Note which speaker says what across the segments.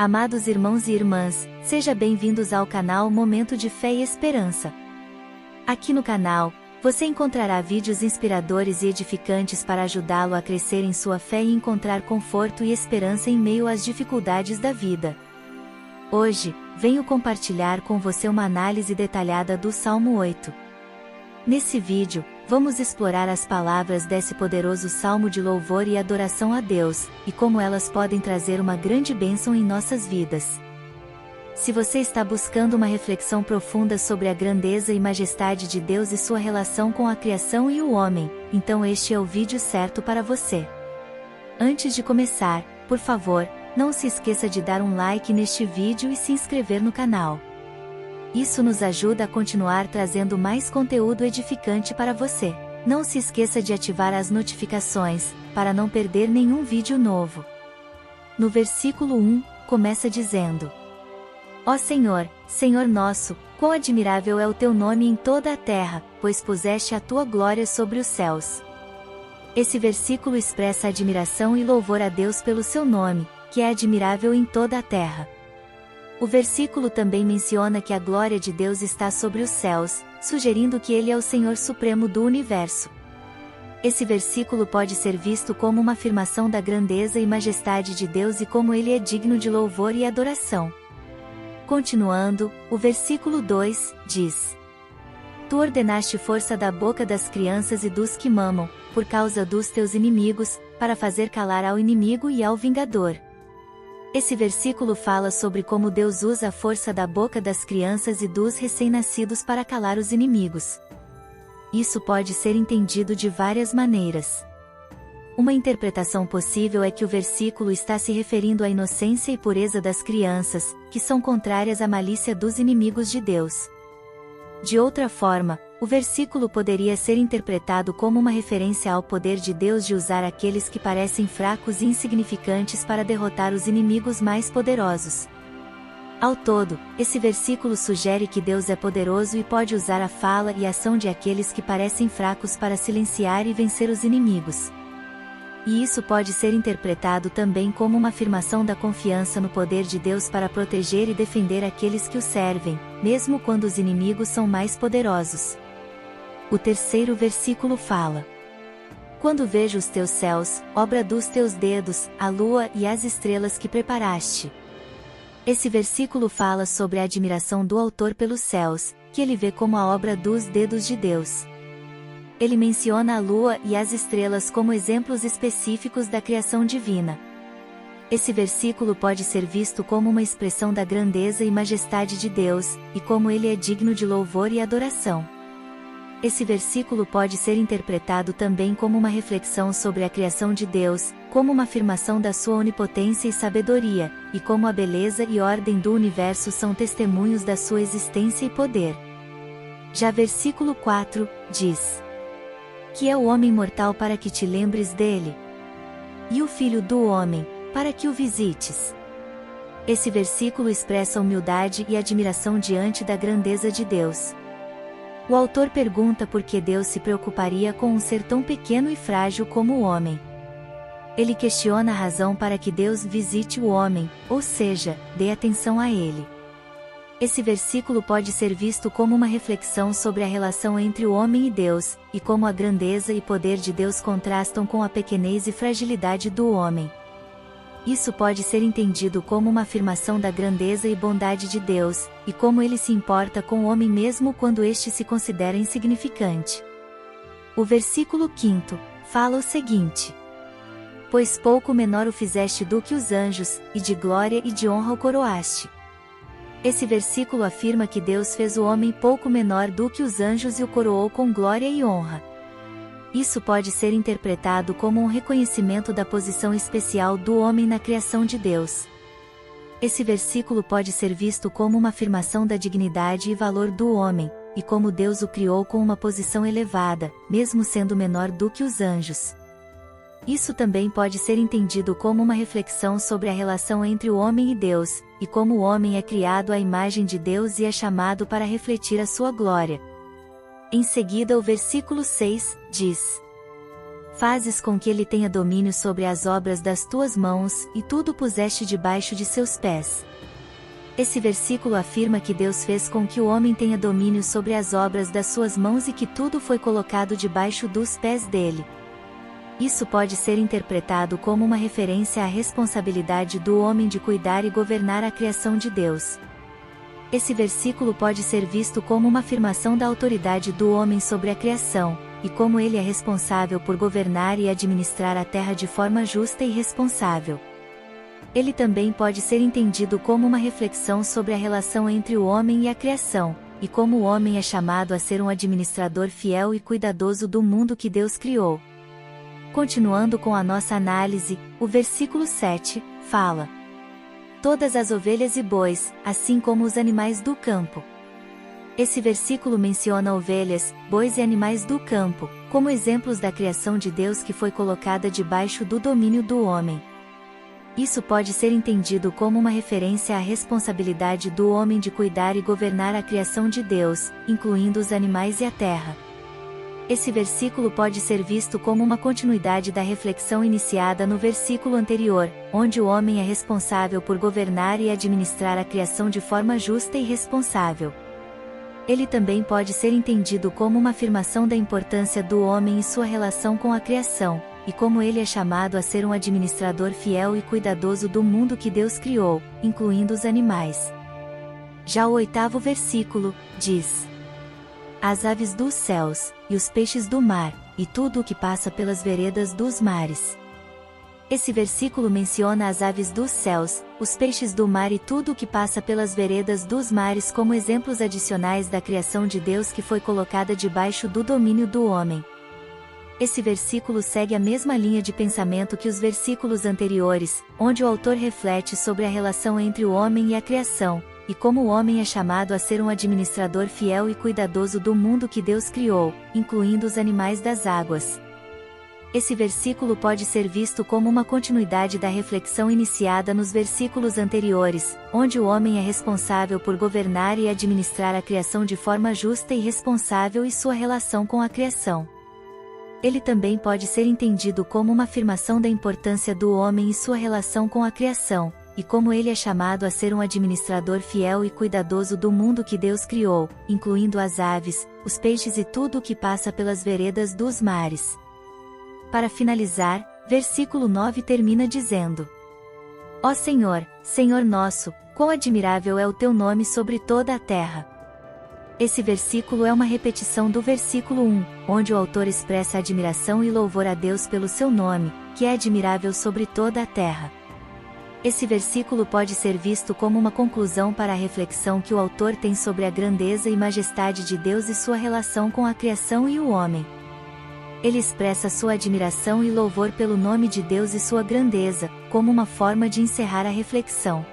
Speaker 1: Amados irmãos e irmãs, sejam bem-vindos ao canal Momento de Fé e Esperança. Aqui no canal, você encontrará vídeos inspiradores e edificantes para ajudá-lo a crescer em sua fé e encontrar conforto e esperança em meio às dificuldades da vida. Hoje, venho compartilhar com você uma análise detalhada do Salmo 8. Nesse vídeo, vamos explorar as palavras desse poderoso salmo de louvor e adoração a Deus, e como elas podem trazer uma grande bênção em nossas vidas. Se você está buscando uma reflexão profunda sobre a grandeza e majestade de Deus e sua relação com a criação e o homem, então este é o vídeo certo para você. Antes de começar, por favor, não se esqueça de dar um like neste vídeo e se inscrever no canal. Isso nos ajuda a continuar trazendo mais conteúdo edificante para você. Não se esqueça de ativar as notificações, para não perder nenhum vídeo novo. No versículo 1, começa dizendo: Ó Senhor, Senhor nosso, quão admirável é o teu nome em toda a terra, pois puseste a tua glória sobre os céus. Esse versículo expressa admiração e louvor a Deus pelo seu nome, que é admirável em toda a terra. O versículo também menciona que a glória de Deus está sobre os céus, sugerindo que Ele é o Senhor Supremo do universo. Esse versículo pode ser visto como uma afirmação da grandeza e majestade de Deus e como Ele é digno de louvor e adoração. Continuando, o versículo 2, diz: Tu ordenaste força da boca das crianças e dos que mamam, por causa dos teus inimigos, para fazer calar ao inimigo e ao vingador. Esse versículo fala sobre como Deus usa a força da boca das crianças e dos recém-nascidos para calar os inimigos. Isso pode ser entendido de várias maneiras. Uma interpretação possível é que o versículo está se referindo à inocência e pureza das crianças, que são contrárias à malícia dos inimigos de Deus. De outra forma, o versículo poderia ser interpretado como uma referência ao poder de Deus de usar aqueles que parecem fracos e insignificantes para derrotar os inimigos mais poderosos. Ao todo, esse versículo sugere que Deus é poderoso e pode usar a fala e a ação de aqueles que parecem fracos para silenciar e vencer os inimigos. E isso pode ser interpretado também como uma afirmação da confiança no poder de Deus para proteger e defender aqueles que o servem, mesmo quando os inimigos são mais poderosos. O terceiro versículo fala: Quando vejo os teus céus, obra dos teus dedos, a lua e as estrelas que preparaste. Esse versículo fala sobre a admiração do autor pelos céus, que ele vê como a obra dos dedos de Deus. Ele menciona a lua e as estrelas como exemplos específicos da criação divina. Esse versículo pode ser visto como uma expressão da grandeza e majestade de Deus, e como ele é digno de louvor e adoração. Esse versículo pode ser interpretado também como uma reflexão sobre a criação de Deus, como uma afirmação da sua onipotência e sabedoria, e como a beleza e ordem do universo são testemunhos da sua existência e poder. Já versículo 4, diz: Que é o homem mortal para que te lembres dele? E o filho do homem, para que o visites? Esse versículo expressa humildade e admiração diante da grandeza de Deus. O autor pergunta por que Deus se preocuparia com um ser tão pequeno e frágil como o homem. Ele questiona a razão para que Deus visite o homem, ou seja, dê atenção a ele. Esse versículo pode ser visto como uma reflexão sobre a relação entre o homem e Deus, e como a grandeza e poder de Deus contrastam com a pequenez e fragilidade do homem. Isso pode ser entendido como uma afirmação da grandeza e bondade de Deus, e como ele se importa com o homem mesmo quando este se considera insignificante. O versículo 5 fala o seguinte: Pois pouco menor o fizeste do que os anjos, e de glória e de honra o coroaste. Esse versículo afirma que Deus fez o homem pouco menor do que os anjos e o coroou com glória e honra. Isso pode ser interpretado como um reconhecimento da posição especial do homem na criação de Deus. Esse versículo pode ser visto como uma afirmação da dignidade e valor do homem, e como Deus o criou com uma posição elevada, mesmo sendo menor do que os anjos. Isso também pode ser entendido como uma reflexão sobre a relação entre o homem e Deus, e como o homem é criado à imagem de Deus e é chamado para refletir a sua glória. Em seguida o versículo 6, diz: fazes com que ele tenha domínio sobre as obras das tuas mãos, e tudo puseste debaixo de seus pés. Esse versículo afirma que Deus fez com que o homem tenha domínio sobre as obras das suas mãos e que tudo foi colocado debaixo dos pés dele. Isso pode ser interpretado como uma referência à responsabilidade do homem de cuidar e governar a criação de Deus. Esse versículo pode ser visto como uma afirmação da autoridade do homem sobre a criação, e como ele é responsável por governar e administrar a terra de forma justa e responsável. Ele também pode ser entendido como uma reflexão sobre a relação entre o homem e a criação, e como o homem é chamado a ser um administrador fiel e cuidadoso do mundo que Deus criou. Continuando com a nossa análise, o versículo 7 fala: todas as ovelhas e bois, assim como os animais do campo. Esse versículo menciona ovelhas, bois e animais do campo, como exemplos da criação de Deus que foi colocada debaixo do domínio do homem. Isso pode ser entendido como uma referência à responsabilidade do homem de cuidar e governar a criação de Deus, incluindo os animais e a terra. Esse versículo pode ser visto como uma continuidade da reflexão iniciada no versículo anterior, onde o homem é responsável por governar e administrar a criação de forma justa e responsável. Ele também pode ser entendido como uma afirmação da importância do homem e sua relação com a criação, e como ele é chamado a ser um administrador fiel e cuidadoso do mundo que Deus criou, incluindo os animais. Já o 8º versículo diz: as aves dos céus, e os peixes do mar, e tudo o que passa pelas veredas dos mares. Esse versículo menciona as aves dos céus, os peixes do mar e tudo o que passa pelas veredas dos mares como exemplos adicionais da criação de Deus que foi colocada debaixo do domínio do homem. Esse versículo segue a mesma linha de pensamento que os versículos anteriores, onde o autor reflete sobre a relação entre o homem e a criação, e como o homem é chamado a ser um administrador fiel e cuidadoso do mundo que Deus criou, incluindo os animais das águas. Esse versículo pode ser visto como uma continuidade da reflexão iniciada nos versículos anteriores, onde o homem é responsável por governar e administrar a criação de forma justa e responsável e sua relação com a criação. Ele também pode ser entendido como uma afirmação da importância do homem e sua relação com a criação, e como ele é chamado a ser um administrador fiel e cuidadoso do mundo que Deus criou, incluindo as aves, os peixes e tudo o que passa pelas veredas dos mares. Para finalizar, versículo 9 termina dizendo: ó Senhor, Senhor nosso, quão admirável é o teu nome sobre toda a terra. Esse versículo é uma repetição do versículo 1, onde o autor expressa admiração e louvor a Deus pelo seu nome, que é admirável sobre toda a terra. Esse versículo pode ser visto como uma conclusão para a reflexão que o autor tem sobre a grandeza e majestade de Deus e sua relação com a criação e o homem. Ele expressa sua admiração e louvor pelo nome de Deus e sua grandeza, como uma forma de encerrar a reflexão.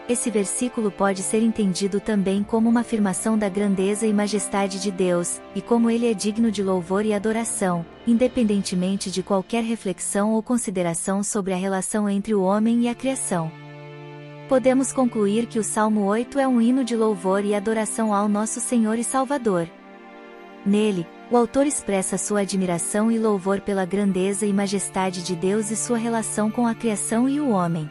Speaker 1: Esse versículo pode ser entendido também como uma afirmação da grandeza e majestade de Deus, e como ele é digno de louvor e adoração, independentemente de qualquer reflexão ou consideração sobre a relação entre o homem e a criação. Podemos concluir que o Salmo 8 é um hino de louvor e adoração ao nosso Senhor e Salvador. Nele, o autor expressa sua admiração e louvor pela grandeza e majestade de Deus e sua relação com a criação e o homem.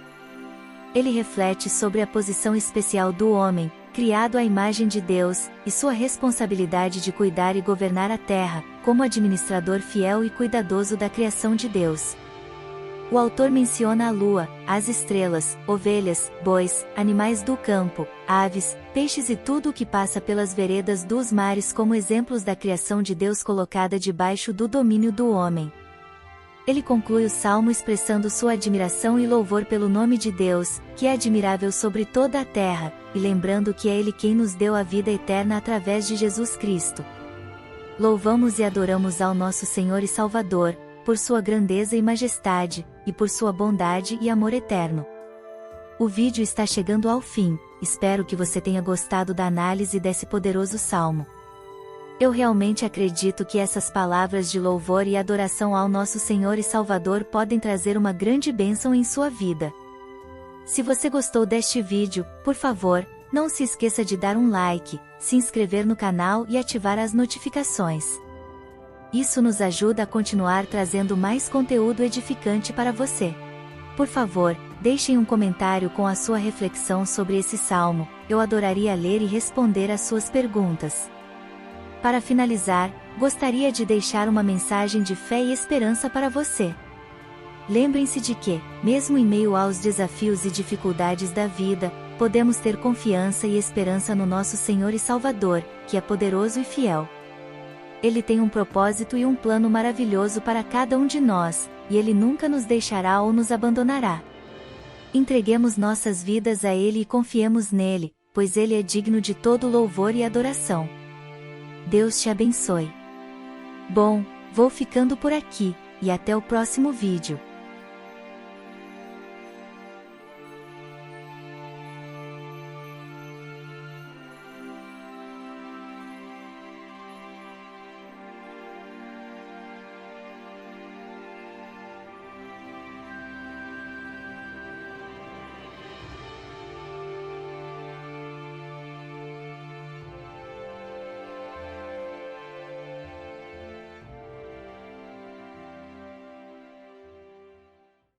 Speaker 1: Ele reflete sobre a posição especial do homem, criado à imagem de Deus, e sua responsabilidade de cuidar e governar a terra, como administrador fiel e cuidadoso da criação de Deus. O autor menciona a lua, as estrelas, ovelhas, bois, animais do campo, aves, peixes e tudo o que passa pelas veredas dos mares como exemplos da criação de Deus colocada debaixo do domínio do homem. Ele conclui o salmo expressando sua admiração e louvor pelo nome de Deus, que é admirável sobre toda a terra, e lembrando que é Ele quem nos deu a vida eterna através de Jesus Cristo. Louvamos e adoramos ao nosso Senhor e Salvador, por sua grandeza e majestade, e por sua bondade e amor eterno. O vídeo está chegando ao fim, espero que você tenha gostado da análise desse poderoso salmo. Eu realmente acredito que essas palavras de louvor e adoração ao nosso Senhor e Salvador podem trazer uma grande bênção em sua vida. Se você gostou deste vídeo, por favor, não se esqueça de dar um like, se inscrever no canal e ativar as notificações. Isso nos ajuda a continuar trazendo mais conteúdo edificante para você. Por favor, deixem um comentário com a sua reflexão sobre esse salmo, eu adoraria ler e responder às suas perguntas. Para finalizar, gostaria de deixar uma mensagem de fé e esperança para você. Lembrem-se de que, mesmo em meio aos desafios e dificuldades da vida, podemos ter confiança e esperança no nosso Senhor e Salvador, que é poderoso e fiel. Ele tem um propósito e um plano maravilhoso para cada um de nós, e Ele nunca nos deixará ou nos abandonará. Entreguemos nossas vidas a Ele e confiemos nele, pois Ele é digno de todo louvor e adoração. Deus te abençoe. Bom, vou ficando por aqui, e até o próximo vídeo.